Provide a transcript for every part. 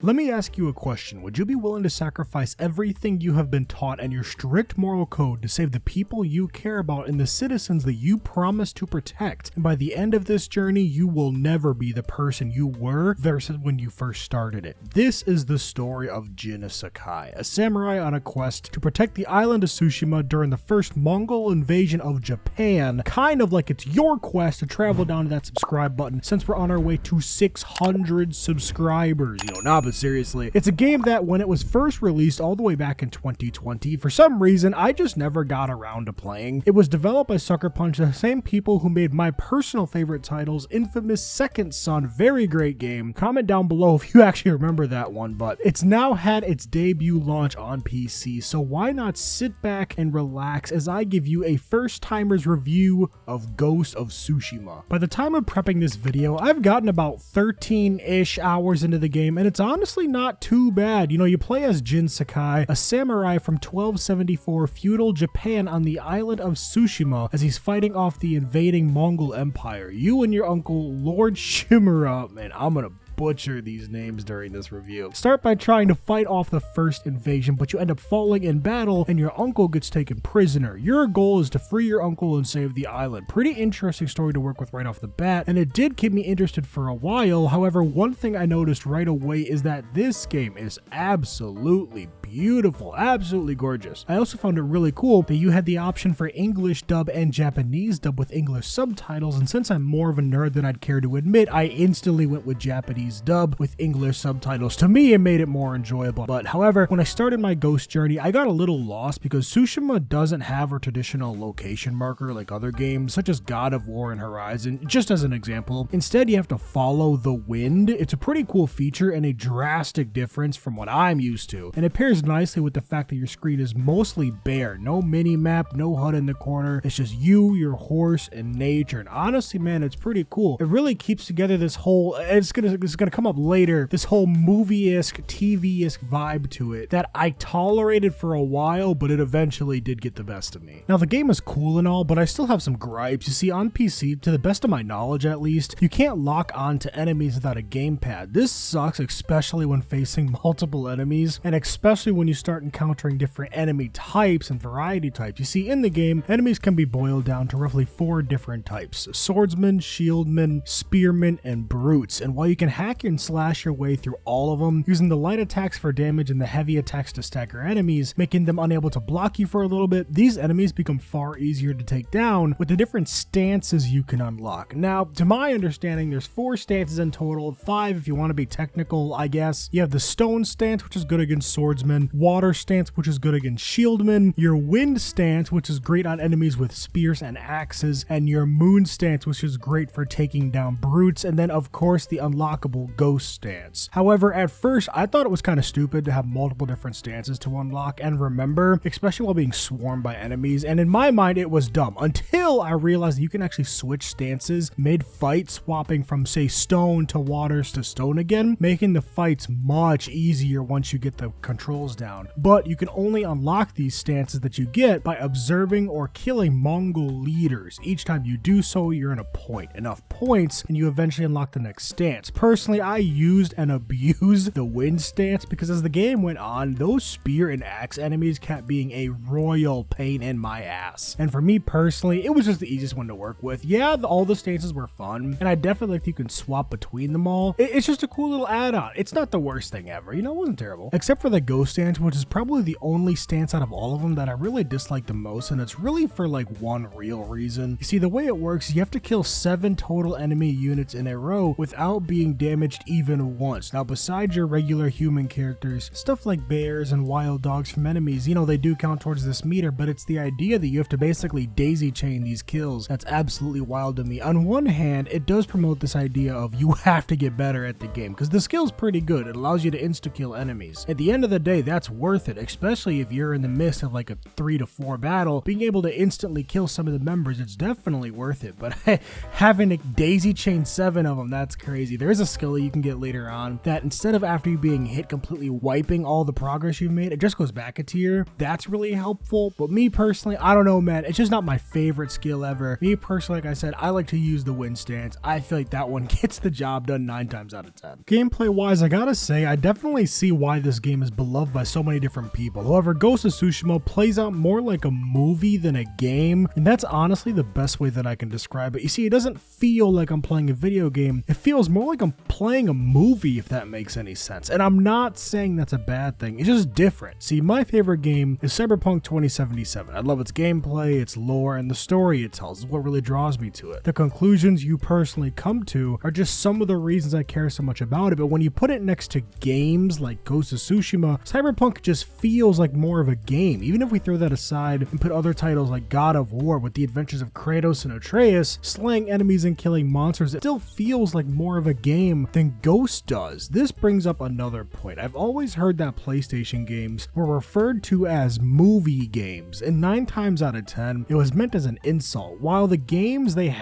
Let me ask you a question. Would you be willing to sacrifice everything you have been taught and your strict moral code to save the people you care about and the citizens that you promise to protect? And by the end of this journey, you will never be the person you were versus when you first started it. This is the story of Jin Sakai, a samurai on a quest to protect the island of Tsushima during the first Mongol invasion of Japan. Kind of like it's your quest to travel down to that subscribe button since we're on our way to 600 subscribers. But seriously, it's a game that when it was first released all the way back in 2020, for some reason, I just never got around to playing. It was developed by Sucker Punch, the same people who made my personal favorite titles, Infamous Second Son, very great game. Comment down below if you actually remember that one, but it's now had its debut launch on PC, so why not sit back and relax as I give you a first-timer's review of Ghost of Tsushima. By the time of prepping this video, I've gotten about 13-ish hours into the game, and it's honestly not too bad. You play as Jin Sakai, a samurai from 1274 feudal Japan on the island of Tsushima as he's fighting off the invading Mongol Empire. You and your uncle, Lord Shimura, man, I'm gonna butcher these names during this review. Start by trying to fight off the first invasion, but you end up falling in battle and your uncle gets taken prisoner. Your goal is to free your uncle and save the island. Pretty interesting story to work with right off the bat, and it did keep me interested for a while. However, one thing I noticed right away is that this game is absolutely beautiful, absolutely gorgeous. I also found it really cool that you had the option for English dub and Japanese dub with English subtitles, and since I'm more of a nerd than I'd care to admit, I instantly went with Japanese dub with English subtitles. To me, it made it more enjoyable. But however, when I started my Ghost journey, I got a little lost because Tsushima doesn't have a traditional location marker like other games such as God of War and Horizon, just as an example. Instead, you have to follow the wind. It's a pretty cool feature and a drastic difference from what I'm used to, and it pairs nicely with the fact that your screen is mostly bare. No mini map, no HUD in the corner. It's just you, your horse, and nature. And honestly, man, it's pretty cool. It really keeps together this whole, it's gonna come up later, this whole movie-esque, TV-esque vibe to it that I tolerated for a while, but it eventually did get the best of me. Now, the game is cool and all, but I still have some gripes. You see, on PC, to the best of my knowledge at least, you can't lock on to enemies without a gamepad. This sucks, especially when facing multiple enemies, and especially when you start encountering different enemy types and variety types. You see, in the game, enemies can be boiled down to roughly 4 different types: swordsmen, shieldmen, spearmen, and brutes. And while you can hack and slash your way through all of them, using the light attacks for damage and the heavy attacks to stagger enemies, making them unable to block you for a little bit, these enemies become far easier to take down with the different stances you can unlock. Now, to my understanding, there's 4 stances in total, 5 if you want to be technical, I guess. You have the stone stance, which is good against swordsmen, water stance, which is good against shieldmen, your wind stance, which is great on enemies with spears and axes, and your moon stance, which is great for taking down brutes, and then of course the unlockable ghost stance. However, at first I thought it was kind of stupid to have multiple different stances to unlock and remember, especially while being swarmed by enemies, and in my mind it was dumb until I realized that you can actually switch stances mid-fight, swapping from say stone to waters to stone again, making the fights much easier once you get the controls down. But you can only unlock these stances that you get by observing or killing Mongol leaders. Each time you do so, you earn a point, enough points, and you eventually unlock the next stance. Personally, I used and abused the wind stance because as the game went on, those spear and axe enemies kept being a royal pain in my ass. And for me personally, it was just the easiest one to work with. Yeah, all the stances were fun, and I definitely like that you can swap between them all. It's just a cool little add-on. It's not the worst thing ever, it wasn't terrible. Except for the ghost stance, which is probably the only stance out of all of them that I really dislike the most, and it's really for like one real reason. You see, the way it works, you have to kill 7 total enemy units in a row without being damaged even once. Now, besides your regular human characters, stuff like bears and wild dogs from enemies, they do count towards this meter, but it's the idea that you have to basically daisy chain these kills that's absolutely wild to me. On one hand, it does promote this idea of you have to get better at the game because the skill's pretty good. It allows you to insta-kill enemies. At the end of the day, that's worth it, especially if you're in the midst of like a 3 to 4 battle. Being able to instantly kill some of the members, it's definitely worth it. But having a daisy chain 7 of them, that's crazy. There is a skill that you can get later on that instead of after you being hit completely wiping all the progress you've made, it just goes back a tier. That's really helpful. But me personally, I don't know, man. It's just not my favorite skill ever. Me personally, like I said, I like to use the wind stance. I feel like that one gets the job done 9 times out of 10. Gameplay wise, I gotta say, I definitely see why this game is beloved by so many different people. However, Ghost of Tsushima plays out more like a movie than a game, and that's honestly the best way that I can describe it. You see, it doesn't feel like I'm playing a video game. It feels more like I'm playing a movie, if that makes any sense. And I'm not saying that's a bad thing. It's just different. See, my favorite game is Cyberpunk 2077. I love its gameplay, its lore, and the story it tells is what really draws me to it. The conclusions you personally come to are just some of the reasons I care so much about it, but when you put it next to games like Ghost of Tsushima, Cyberpunk just feels like more of a game. Even if we throw that aside and put other titles like God of War with the adventures of Kratos and Atreus, slaying enemies and killing monsters, it still feels like more of a game than Ghost does. This brings up another point. I've always heard that PlayStation games were referred to as movie games, and 9 times out of 10, it was meant as an insult. While the games they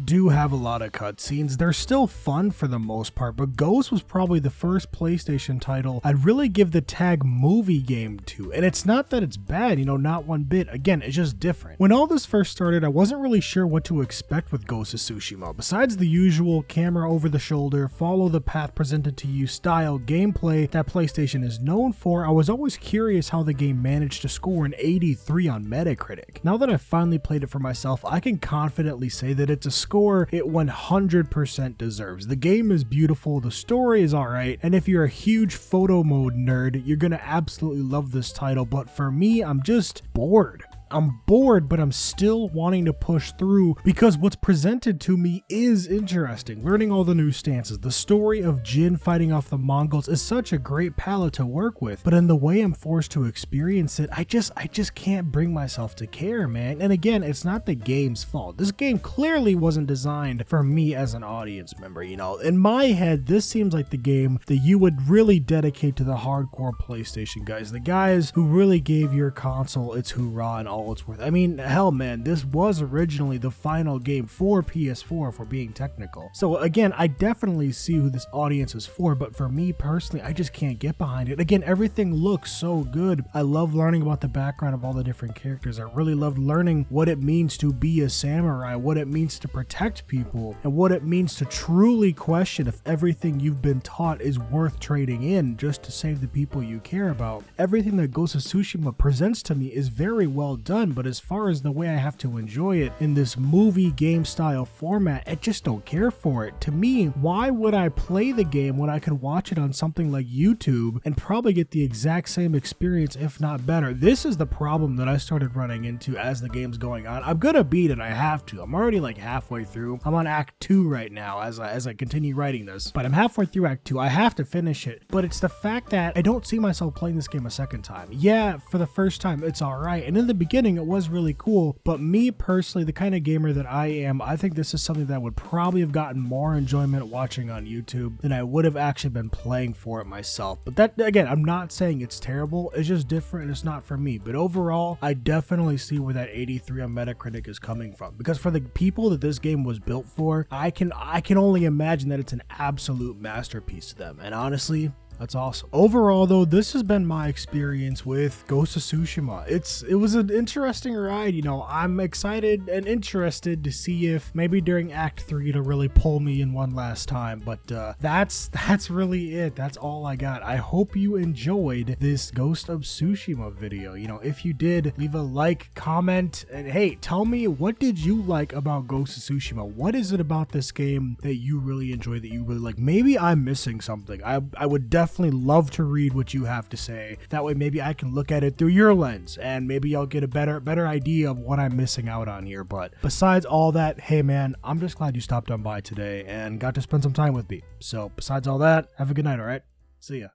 do have a lot of cutscenes, they're still fun for the most part, but Ghost was probably the first PlayStation title I'd really give the tag movie game to. And it's not that it's bad, not one bit. Again, it's just different. When all this first started, I wasn't really sure what to expect with Ghost of Tsushima. Besides the usual camera over the shoulder, follow the path presented to you style gameplay that PlayStation is known for, I was always curious how the game managed to score an 83 on Metacritic. Now that I've finally played it for myself, I can confidently say that it's a score it 100% deserves. The game is beautiful, the story is alright, and if you're a huge photo mode nerd, you're gonna absolutely love this title, but for me, I'm just bored. I'm bored, but I'm still wanting to push through because what's presented to me is interesting. Learning all the new stances, the story of Jin fighting off the Mongols is such a great palette to work with, but in the way I'm forced to experience it, I just can't bring myself to care, man. And again, it's not the game's fault. This game clearly wasn't designed for me as an audience member, In my head, this seems like the game that you would really dedicate to the hardcore PlayStation guys, the guys who really gave your console its hoorah and all it's worth. I mean, hell, man, this was originally the final game for PS4 for being technical. So again, I definitely see who this audience is for, but for me personally, I just can't get behind it. Again, everything looks so good. I love learning about the background of all the different characters. I really loved learning what it means to be a samurai, what it means to protect people, and what it means to truly question if everything you've been taught is worth trading in just to save the people you care about. Everything that Ghost of Tsushima presents to me is very well done, but as far as the way I have to enjoy it in this movie game style format, I just don't care for it. To me, why would I play the game when I could watch it on something like YouTube and probably get the exact same experience, if not better? This is the problem that I started running into as the game's going on. I'm gonna beat it, I have to. I'm already like halfway through. I'm on Act 2 right now as I continue writing this, but I'm halfway through Act 2. I have to finish it, but it's the fact that I don't see myself playing this game a second time. Yeah, for the first time, it's alright, and in the beginning, it was really cool, but me personally, the kind of gamer that I am, I think this is something that I would probably have gotten more enjoyment watching on YouTube than I would have actually been playing for it myself. But that, again, I'm not saying it's terrible, it's just different and it's not for me. But overall, I definitely see where that 83 on Metacritic is coming from, because for the people that this game was built for, I can only imagine that it's an absolute masterpiece to them, and honestly, that's awesome. Overall, though, this has been my experience with Ghost of Tsushima. It was an interesting ride, I'm excited and interested to see if maybe during Act 3 it'll really pull me in one last time, but that's really it. That's all I got. I hope you enjoyed this Ghost of Tsushima video. If you did, leave a like, comment, and hey, tell me, what did you like about Ghost of Tsushima? What is it about this game that you really enjoy, that you really like? Maybe I'm missing something. I would definitely love to read what you have to say. That way maybe I can look at it through your lens and maybe I'll get a better idea of what I'm missing out on here. But besides all that, hey man, I'm just glad you stopped on by today and got to spend some time with me. So besides all that, have a good night, all right? See ya.